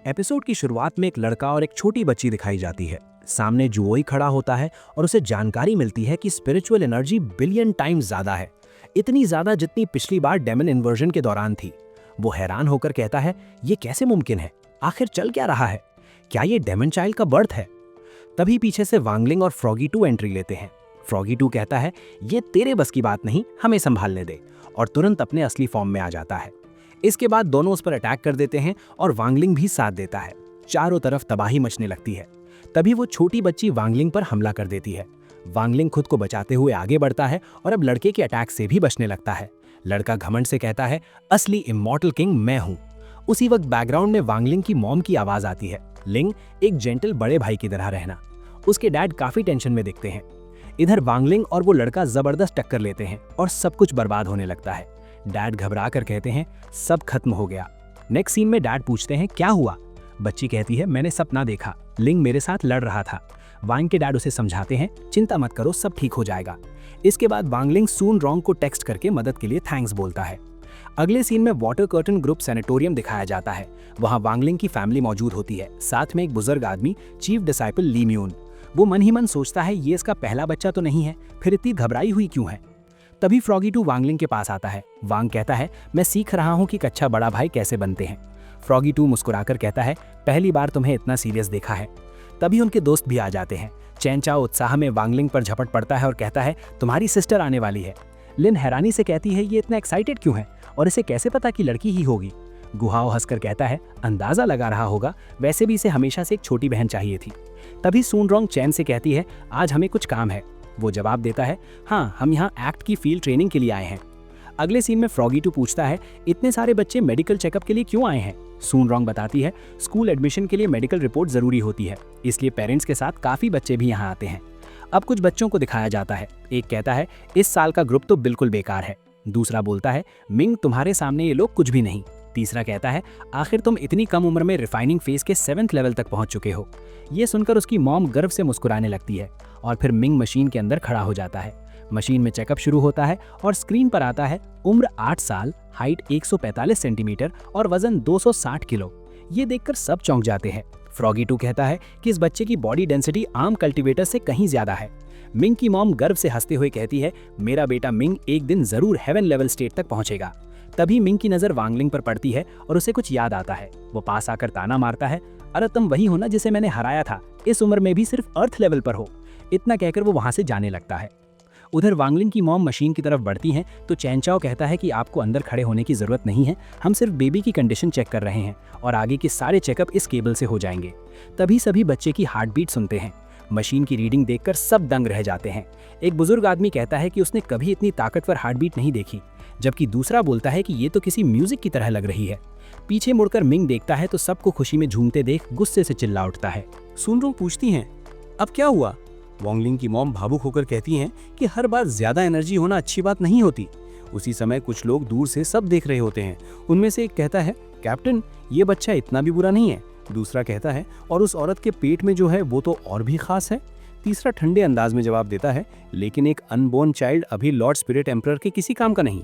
Episode की शुरुआत में एक लड़का और एक छोटी बच्ची दिखाई जाती है। सामने जुओई खड़ा होता है और उसे जानकारी मिलती है कि स्पिरिचुअल एनर्जी बिलियन टाइम्स ज्यादा है, इतनी ज्यादा जितनी पिछली बार डेमन इन्वर्जन के दौरान थी। वो हैरान होकर कहता है, ये कैसे मुमकिन है? आखिर चल क्या रहा है? क्या ये डेमन चाइल्ड का बर्थ है? तभी पीछे से वांगलिंग और फ्रॉगी 2 एंट्री लेते हैं। फ्रॉगी 2 कहता है, ये तेरे बस की बात नहीं, हमें संभालने दे, और तुरंत अपने असली फॉर्म में आ जाता है। इसके बाद दोनों उस पर अटैक कर देते हैं और वांगलिंग भी साथ देता है। चारों तरफ तबाही मचने लगती है। तभी वो छोटी बच्ची वांगलिंग पर हमला कर देती है। वांगलिंग खुद को बचाते हुए आगे बढ़ता है और अब लड़के के अटैक से भी बचने लगता है। लड़का घमंड से कहता है, असली इमॉर्टल किंग मैं हूं। उसी वक्त बैकग्राउंड में वांगलिंग की मॉम की आवाज आती है। लिंग, एक जेंटल बड़े भाई की तरह रहना। उसके डैड काफी टेंशन में दिखते हैं। इधर वांगलिंग और वो लड़का जबरदस्त टक्कर लेते हैं और सब कुछ बर्बाद होने लगता है। डैड घबरा कर कहते हैं, सब खत्म हो गया। नेक्स्ट सीन में डैड पूछते हैं, क्या हुआ? बच्ची कहती है, मैंने सपना देखा, लिंग मेरे साथ लड़ रहा था। वांग के डैड उसे समझाते हैं, चिंता मत करो, सब ठीक हो जाएगा। इसके बाद वांगलिंग सून रोंग को टेक्स्ट करके मदद के लिए थैंक्स बोलता है। अगले सीन में वाटर कर्टन ग्रुप सैनिटोरियम दिखाया जाता है। वहां वांगलिंग की फैमिली मौजूद होती है, साथ में एक बुजुर्ग आदमी, चीफ डिसाइपल ली म्यून। वो मन ही मन सोचता है, ये इसका पहला बच्चा तो नहीं है, फिर इतनी घबराई हुई क्यों है? तभी फ्रॉगी 2 वांगलिंग के पास आता है। वांग कहता है, मैं सीख रहा हूँ कि एक अच्छा बड़ा भाई कैसे बनते हैं। फ्रॉगी 2 मुस्कुराकर कहता है, पहली बार तुम्हें इतना सीरियस देखा है। तभी उनके दोस्त भी आ जाते हैं। चैन चाओ उत्साह में वांगलिंग पर झपट पड़ता है और कहता है, तुम्हारी सिस्टर आने वाली है। लिन हैरानी से कहती है, ये इतना एक्साइटेड क्यों है और इसे कैसे पता कि लड़की ही होगी? गुहाओ हंसकर कहता है, अंदाजा लगा रहा होगा, वैसे भी इसे हमेशा से एक छोटी बहन चाहिए थी। तभी सून रोंग चैन से कहती है, आज हमें कुछ काम है। वो जवाब देता है, हाँ, हम यहाँ एक्ट की फील्ड ट्रेनिंग के लिए आए हैं। अगले सीन में फ्रॉगी 2 पूछता है, इतने सारे बच्चे मेडिकल चेकअप के लिए क्यों आए हैं? सून रोंग बताती है, स्कूल एडमिशन के लिए मेडिकल रिपोर्ट जरूरी होती है, इसलिए पेरेंट्स के साथ काफी बच्चे भी यहाँ आते हैं। अब कुछ बच्चों को दिखाया जाता है। एक कहता है, इस साल का ग्रुप तो बिल्कुल बेकार है। दूसरा बोलता है, मिंग, तुम्हारे सामने ये लोग कुछ भी नहीं। तीसरा कहता है, आखिर तुम इतनी कम उम्र में रिफाइनिंग फेज के 7th लेवल तक पहुंच चुके हो। ये सुनकर उसकी मॉम गर्व से मुस्कुराने लगती है और फिर मिंग मशीन के अंदर खड़ा हो जाता है। मशीन में चेकअप शुरू होता है और स्क्रीन पर आता है, उम्र 8 साल, हाइट 145 सेंटीमीटर और वजन 260 किलो। ये देखकर सब चौंक जाते हैं। फ्रॉगी 2 कहता है कि इस बच्चे की बॉडी डेंसिटी आम कल्टीवेटर से कहीं ज्यादा है। मिंग की मॉम गर्व से हंसते हुए कहती है, मेरा बेटा मिंग एक दिन जरूर हेवन लेवल स्टेट तक पहुंचेगा। तभी मिंग की नजर वांगलिंग पर पड़ती है और उसे कुछ याद आता है। वो पास आकर ताना मारता है, अरे तुम वही हो ना जिसे मैंने हराया था, इस उम्र में भी सिर्फ अर्थ लेवल पर हो। इतना कहकर वो वहां से जाने लगता है। उधर वांगलिंग की मॉम मशीन की तरफ बढ़ती हैं तो चैन चाओ कहता है कि आपको अंदर खड़े होने की जरूरत नहीं है, हम सिर्फ बेबी की कंडीशन चेक कर रहे हैं और आगे के सारे चेकअप इस केबल से हो जाएंगे। तभी सभी बच्चे की हार्ट बीट सुनते हैं। मशीन की रीडिंग देखकर सब दंग रह जाते हैं। एक बुजुर्ग आदमी कहता है कि उसने कभी इतनी ताकतवर हार्ट बीट नहीं देखी, जबकि दूसरा बोलता है कि ये तो किसी म्यूजिक की तरह लग रही है। पीछे मुड़कर मिंग देखता है तो सबको खुशी में झूमते देख गुस्से से चिल्ला उठता है। सून रोंग पूछती हैं, अब क्या हुआ? वांगलिंग की मॉम भावुक होकर कहती हैं कि हर बार ज्यादा एनर्जी होना अच्छी बात नहीं होती। उसी समय कुछ लोग दूर से सब देख रहे होते हैं। उनमें से एक कहता है, कैप्टन, ये बच्चा इतना भी बुरा नहीं है। दूसरा कहता है, और उस औरत के पेट में जो है वो तो और भी खास है। तीसरा ठंडे अंदाज में जवाब देता है, लेकिन एक अनबोर्न चाइल्ड अभी लॉर्ड स्पिरिट एम्परर के किसी काम का नहीं।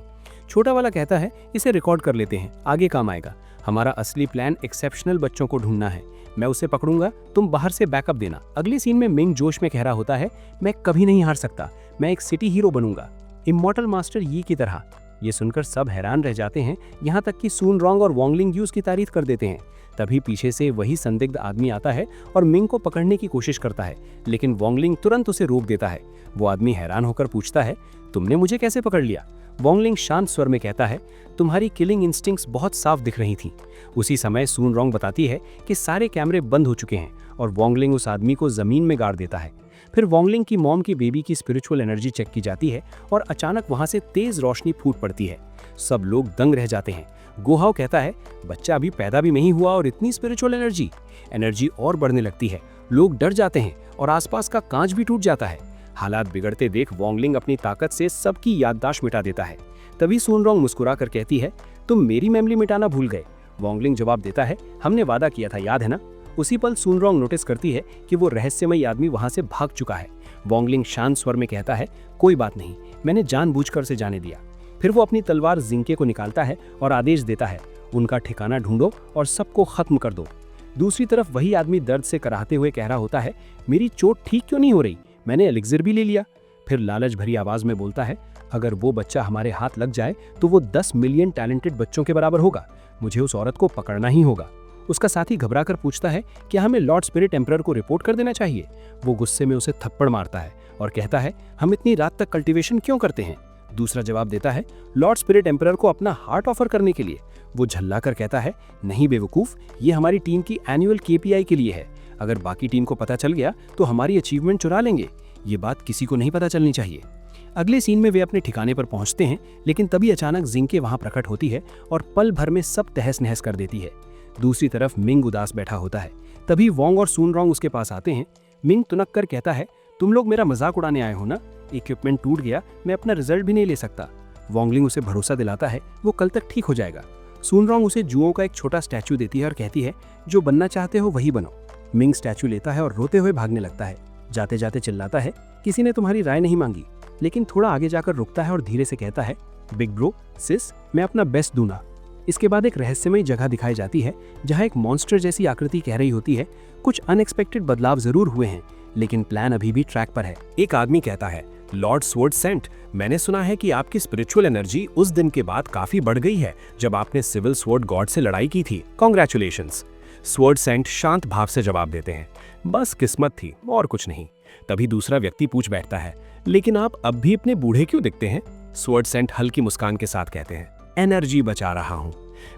छोटा वाला कहता है, इसे रिकॉर्ड कर लेते हैं, आगे काम आएगा। हमारा असली प्लान एक्सेप्शनल बच्चों को ढूंढना है। मैं उसे पकड़ूंगा, तुम बाहर से बैकअप देना। अगले सीन में मिंग जोश में कह रहा होता है, मैं कभी नहीं हार सकता, मैं एक सिटी हीरो बनूंगा, इमॉर्टल मास्टर यी की तरह। ये सुनकर सब हैरान रह जाते हैं, यहाँ तक कि सून रोंग और वांगलिंग उसकी तारीफ कर देते हैं। तभी पीछे से वही संदिग्ध आदमी आता है और मिंग को पकड़ने की कोशिश करता है, लेकिन वांगलिंग तुरंत उसे रोक देता है। वो आदमी हैरान होकर पूछता है, तुमने मुझे कैसे पकड़ लिया? वांगलिंग शांत स्वर में कहता है, तुम्हारी किलिंग इंस्टिंक्ट्स बहुत साफ दिख रही थी। उसी समय सून रोंग बताती है कि सारे कैमरे बंद हो चुके हैं और वांगलिंग उस आदमी को जमीन में गाड़ देता है। फिर वांगलिंग की मॉम की बेबी की स्पिरिचुअल एनर्जी चेक की जाती है और अचानक वहां से तेज रोशनी फूट पड़ती है। सब लोग दंग रह जाते हैं। गुहाओ कहता है, बच्चा अभी पैदा भी नहीं हुआ और इतनी स्पिरिचुअल एनर्जी और बढ़ने लगती है। लोग डर जाते हैं और आसपास का कांच भी टूट जाता है। हालात बिगड़ते देख वांगलिंग अपनी ताकत से सबकी याददाश्त मिटा देता है। तभी सून रोंग मुस्कुरा कर कहती है, तुम मेरी मेमोरी मिटाना भूल गए। वांगलिंग जवाब देता है, हमने वादा किया था, याद है ना? उसी पल सून रोंग नोटिस करती है कि वो रहस्यमयी आदमी वहां से भाग चुका है। वांगलिंग शांत स्वर में कहता है, कोई बात नहीं, मैंने जानबूझकर से जाने दिया। फिर वो अपनी तलवार जिंके को निकालता है और आदेश देता है, उनका ठिकाना ढूंढो और सबको खत्म कर दो। दूसरी तरफ वही आदमी दर्द से कराहते हुए कह रहा होता है, मेरी चोट ठीक क्यों नहीं हो रही, मैंने एलिक्सिर भी ले लिया। फिर लालच भरी आवाज में बोलता है, अगर वो बच्चा हमारे हाथ लग जाए तो वो 10 मिलियन टैलेंटेड बच्चों के बराबर होगा, मुझे उस औरत को पकड़ना ही होगा। उसका साथी घबरा कर पूछता है, क्या हमें लॉर्ड स्पिरिट एम्परर को रिपोर्ट कर देना चाहिए? वो गुस्से में उसे थप्पड़ मारता है और कहता है, हम इतनी रात तक कल्टीवेशन क्यों करते हैं? दूसरा जवाब देता है, लॉर्ड स्पिरिट एम्परर को अपना हार्ट ऑफर करने के लिए। वो झल्ला कर कहता है, नहीं बेवकूफ, ये हमारी टीम की एनुअल KPI के लिए है, अगर बाकी टीम को पता चल गया तो हमारी अचीवमेंट चुरा लेंगे, ये बात किसी को नहीं पता चलनी चाहिए। अगले सीन में वे अपने ठिकाने पर पहुंचते हैं, लेकिन तभी अचानक जिंके वहां प्रकट होती है और पल भर में सब तहस नहस कर देती है। दूसरी तरफ मिंग उदास बैठा होता है। तभी वोंग और सुन रोंग उसके पास आते हैं। मिंग तुनक कर कहता है, तुम लोग मेरा मजाक उड़ाने आए हो ना, इक्विपमेंट टूट गया, मैं अपना रिजल्ट भी नहीं ले सकता। वोंगलिंग उसे भरोसा दिलाता है वो कल तक ठीक हो जाएगा। सुन रोंग उसे जुओं का एक छोटा स्टैचू देती है और कहती है, जो बनना चाहते हो वही बनो। मिंग स्टैचू लेता है और रोते हुए भागने लगता है। जाते जाते चिल्लाता है, किसी ने तुम्हारी राय नहीं मांगी, लेकिन थोड़ा आगे जाकर रुकता है और धीरे से कहता है, बिग ब्रो सिस, मैं अपना बेस्ट दूंगा। इसके बाद एक रहस्यमयी जगह दिखाई जाती है जहां एक मॉन्स्टर जैसी आकृति कह रही होती है, कुछ अनएक्सपेक्टेड बदलाव जरूर हुए हैं, लेकिन प्लान अभी भी ट्रैक पर है। एक आदमी कहता है, लॉर्ड स्वॉर्ड सेंट, मैंने सुना है कि आपकी स्पिरिचुअल एनर्जी उस दिन के बाद काफी बढ़ गई है जब आपने सिविल स्वॉर्ड गॉड से लड़ाई की थी। कांग्रेचुलेशंस। स्वॉर्ड सेंट शांत भाव से जवाब देते हैं, बस किस्मत थी और कुछ नहीं। तभी दूसरा व्यक्ति पूछ बैठता है, लेकिन आप अब भी इतने बूढ़े क्यों दिखते हैं? स्वॉर्ड सेंट हल्की मुस्कान के साथ कहते हैं, एनर्जी बचा रहा हूं।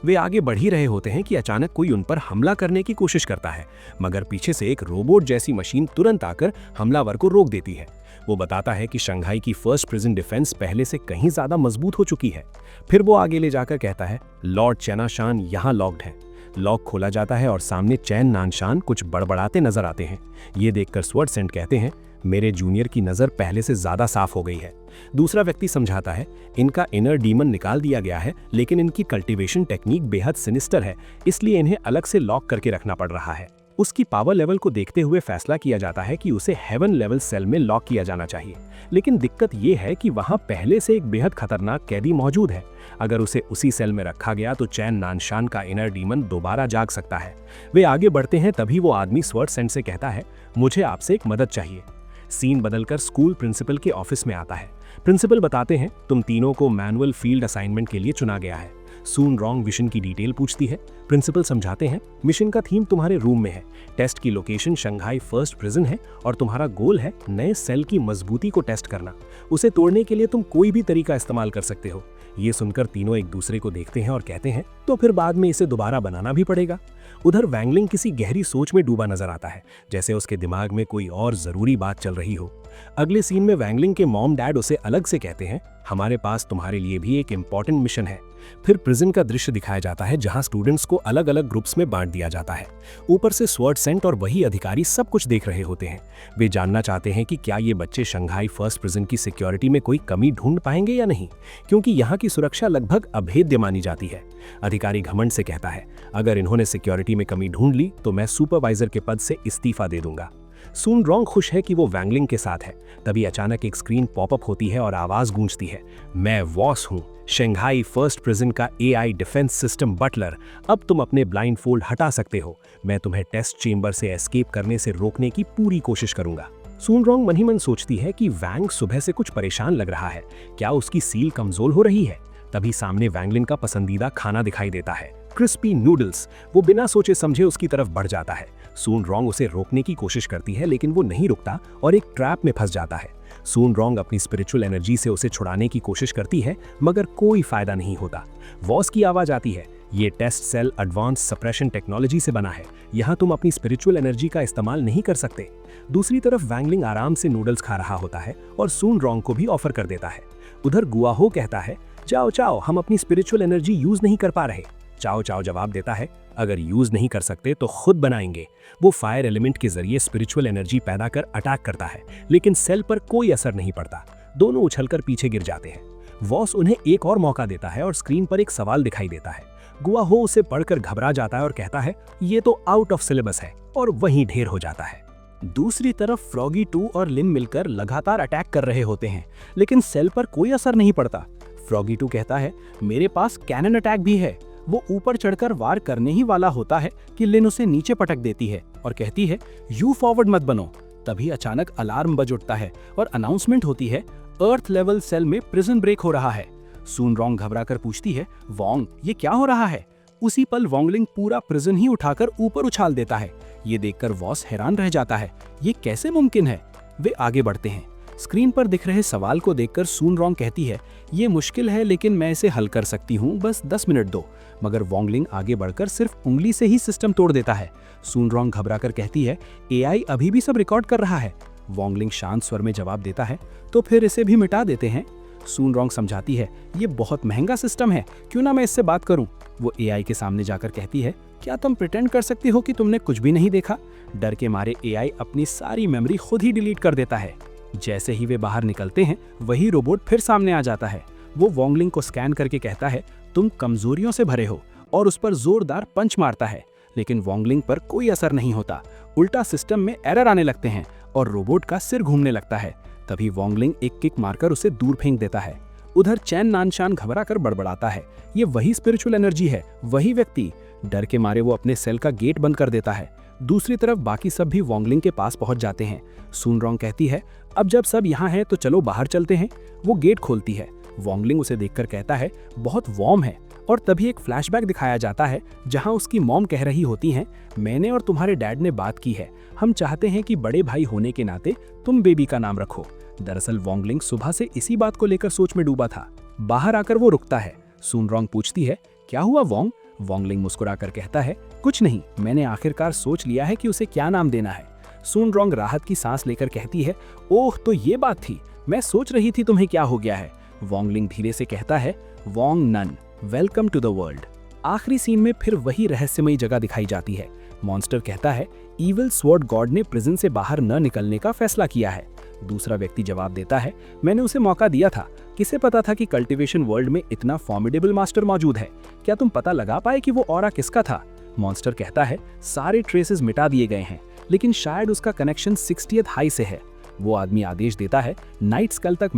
वे आगे बढ़ ही रहे होते हैं कि अचानक कोई उन पर हमला करने की कोशिश करता है, मगर पीछे से एक रोबोट जैसी मशीन तुरंत आकर हमलावर को रोक देती है। वो बताता है कि शंघाई की फर्स्ट प्रिजन डिफेंस पहले से कहीं ज्यादा मजबूत हो चुकी है। फिर वो आगे ले जाकर कहता है, लॉर्ड चेनाशान यहाँ लॉक्ड है। लॉक खोला जाता है और सामने चैन नानशान कुछ बड़बड़ाते नजर आते हैं। ये देखकर स्वॉर्ड सेंट कहते हैं, मेरे जूनियर की नज़र पहले से ज़्यादा साफ हो गई है। दूसरा व्यक्ति समझाता है, इनका इनर डीमन निकाल दिया गया है, लेकिन इनकी कल्टीवेशन टेक्निक बेहद सिनिस्टर है, इसलिए इन्हें अलग से लॉक करके रखना पड़ रहा है। उसकी पावर लेवल को देखते हुए फैसला किया जाता है कि उसे हेवन लेवल सेल में लॉक किया जाना चाहिए, लेकिन दिक्कत ये है कि वहाँ पहले से एक बेहद खतरनाक कैदी मौजूद है। अगर उसे उसी सेल में रखा गया तो चैन नानशान का इनर डीमन दोबारा जाग सकता है। वे आगे बढ़ते हैं, तभी वो आदमी स्वॉर्ड सेंट से कहता है, मुझे आपसे एक मदद चाहिए। सीन बदलकर स्कूल प्रिंसिपल के ऑफिस में आता है। प्रिंसिपल बताते हैं, तुम तीनों को मैनुअल फील्ड असाइनमेंट के लिए चुना गया है। सून रोंग मिशन की डिटेल पूछती है। प्रिंसिपल समझाते हैं, मिशन का थीम तुम्हारे रूम में है, टेस्ट की लोकेशन शंघाई फर्स्ट प्रिजन है और तुम्हारा गोल है नए सेल की मजबूती को टेस्ट करना। उसे तोड़ने के लिए तुम कोई भी तरीका इस्तेमाल कर सकते हो। ये सुनकर तीनों एक दूसरे को देखते हैं और कहते हैं, तो फिर बाद में इसे दोबारा बनाना भी पड़ेगा। उधर वैंगलिंग किसी गहरी सोच में डूबा नजर आता है, जैसे उसके दिमाग में कोई और जरूरी बात चल रही हो। अगले सीन में वैंगलिंग के मॉम डैड उसे अलग से कहते हैं, हमारे पास तुम्हारे लिए भी एक इम्पॉर्टेंट मिशन है। फिर प्रिजन का दृश्य दिखाया जाता है जहां स्टूडेंट्स को अलग अलग ग्रुप्स में बांट दिया जाता है। ऊपर से स्वॉर्ड सेंट और वही अधिकारी सब कुछ देख रहे होते हैं। वे जानना चाहते हैं कि क्या ये बच्चे शंघाई फर्स्ट प्रिजन की सिक्योरिटी में कोई कमी ढूंढ पाएंगे या नहीं, क्योंकि यहाँ की सुरक्षा लगभग अभेद्य मानी जाती है। अधिकारी घमंड से कहता है, अगर इन्होंने सिक्योरिटी में कमी ढूंढ ली तो मैं सुपरवाइजर के पद से इस्तीफा दे दूंगा। सून रोंग खुश है कि वो वैंगलिंग के साथ है। तभी अचानक एक स्क्रीन पॉपअप होती है और आवाज गूंजती है, मैं वॉस हूँ, शंघाई फर्स्ट प्रिजन का AI डिफेंस सिस्टम बटलर। अब तुम अपने ब्लाइंड फोल्ड हटा सकते हो। मैं तुम्हें टेस्ट चेंबर से एस्केप करने से रोकने की पूरी कोशिश करूंगा। सून रोंग मन ही मन सोचती है कि वैंग सुबह से कुछ परेशान लग रहा है, क्या उसकी सील कमजोर हो रही है? तभी सामने वैंगलिन का पसंदीदा खाना दिखाई देता है, क्रिस्पी नूडल्स। वो बिना सोचे समझे उसकी तरफ बढ़ जाता है। सून रोंग उसे रोकने की कोशिश करती है, लेकिन वो नहीं रुकता और एक ट्रैप में फंस जाता है। सून रोंग अपनी स्पिरिचुअल एनर्जी से उसे छुड़ाने की कोशिश करती है, मगर कोई फायदा नहीं होता। वॉस की आवाज आती है, ये test cell advance suppression technology से बना है, यहाँ तुम अपनी स्पिरिचुअल एनर्जी का इस्तेमाल नहीं कर सकते। दूसरी तरफ वैंगलिंग आराम से नूडल्स खा रहा होता है और सून रोंग को भी ऑफर कर देता है। उधर गुआहो कहता है, चाओ चाओ, हम अपनी स्पिरिचुअल एनर्जी यूज नहीं कर पा रहे। चाओ चाओ जवाब देता है, अगर यूज नहीं कर सकते तो खुद बनाएंगे। वो फायर एलिमेंट के जरिए स्पिरिचुअल एनर्जी पैदा कर अटैक करता है, लेकिन सेल पर कोई असर नहीं पड़ता। दोनों उछलकर पीछे गिर जाते हैं। वॉस उन्हें एक और मौका देता है और स्क्रीन पर एक सवाल दिखाई देता है। गुआहो उसे पढ़कर घबरा जाता है और कहता है, ये तो आउट ऑफ सिलेबस है, और वहीं ढेर हो जाता है। दूसरी तरफ फ्रॉगी 2 और लिम मिलकर लगातार अटैक कर रहे होते हैं, लेकिन सेल पर कोई असर नहीं पड़ता। फ्रॉगी 2 कहता है, मेरे पास कैनन अटैक भी है, वो ऊपर चढ़कर वार करने ही वाला होता है कि लिन उसे नीचे पटक देती है और कहती है यू फॉरवर्ड मत बनो। तभी अचानक अलार्म बज उठता है और अनाउंसमेंट होती है अर्थ लेवल सेल में प्रिजन ब्रेक हो रहा है। सून रोंग घबराकर पूछती है वोंग ये क्या हो रहा है। उसी पल वोंगलिंग पूरा प्रिजन ही उठाकर ऊपर उछाल देता है। ये देखकर वॉस हैरान रह जाता है, ये कैसे मुमकिन है। वे आगे बढ़ते हैं। स्क्रीन पर दिख रहे सवाल को देखकर सून रोंग कहती है ये मुश्किल है लेकिन मैं इसे हल कर सकती हूँ, बस 10 मिनट दो। मगर वोंगलिंग आगे बढ़कर सिर्फ उंगली से ही सिस्टम तोड़ देता है। सून रोंग घबराकर कहती है एआई अभी भी सब रिकॉर्ड कर रहा है। वोंगलिंग शांत स्वर में जवाब देता है तो फिर इसे भी मिटा देते हैं। सून रोंग समझाती है ये बहुत महंगा सिस्टम है, क्यों ना मैं इससे बात करूं। वो एआई के सामने जाकर कहती है क्या तुम प्रिटेंड कर सकती हो कि तुमने कुछ भी नहीं देखा। डर के मारे एआई अपनी सारी मेमोरी खुद ही डिलीट कर देता है। जैसे ही वे बाहर निकलते हैं वही रोबोट फिर सामने आ जाता है। वो वोंगलिंग को स्कैन करके कहता है तुम कमजोरियों से भरे हो और उस पर जोरदार पंच मारता है। लेकिन वोंगलिंग पर कोई असर नहीं होता, उल्टा सिस्टम में एरर आने लगते हैं और रोबोट का सिर घूमने लगता है। तभी वोंगलिंग एक किक मारकर उसे दूर फेंक देता है। उधर चैन नानशान घबराकर बड़बड़ाता है ये वही स्पिरिचुअल एनर्जी है, वही व्यक्ति। डर के मारे वो अपने सेल का गेट बंद कर देता है। दूसरी तरफ बाकी सब भी वोंगलिंग के पास पहुंच जाते हैं। सून रोंग कहती है अब जब सब यहाँ हैं तो चलो बाहर चलते हैं। वो गेट खोलती है। वोंगलिंग उसे देखकर कहता है बहुत वार्म है। और तभी एक फ्लैशबैक दिखाया जाता है जहां उसकी मॉम कह रही होती हैं मैंने और तुम्हारे डैड ने बात की है, हम चाहते हैं कि बड़े भाई होने के नाते तुम बेबी का नाम रखो। दरअसल वोंगलिंग सुबह से इसी बात को लेकर सोच में डूबा था। बाहर आकर वो रुकता है। सून रोंग पूछती है क्या हुआ वोंग। वोंगलिंग मुस्कुराकर कहता है कुछ नहीं, मैंने आखिरकार सोच लिया है कि उसे क्या नाम देना है। सून रोंग राहत की सांस लेकर कहती है ओह तो ये बात थी, मैं सोच रही थी तुम्हें क्या हो गया है। वोंगलिंग धीरे से कहता है वोंग नन, वेलकम टू द वर्ल्ड। आखिरी सीन में फिर वही रहस्यमयी जगह दिखाई जाती है। मॉन्स्टर कहता है इविल स्वॉर्ड गॉड ने प्रिजन से बाहर न निकलने का फैसला किया है। दूसरा व्यक्ति जवाब देता है मैंने उसे मौका दिया था, किसे पता था कि कल्टीवेशन वर्ल्ड में इतना फॉर्मिडेबल मास्टर मौजूद है। क्या तुम पता लगा पाए कि वो ऑरा किसका था। मॉन्स्टर कहता है सारे ट्रेसेस मिटा दिए गए हैं लेकिन शायद उसका कनेक्शन 60th हाई से है। वो आदमी आदेश देता है नाइट स्कल तक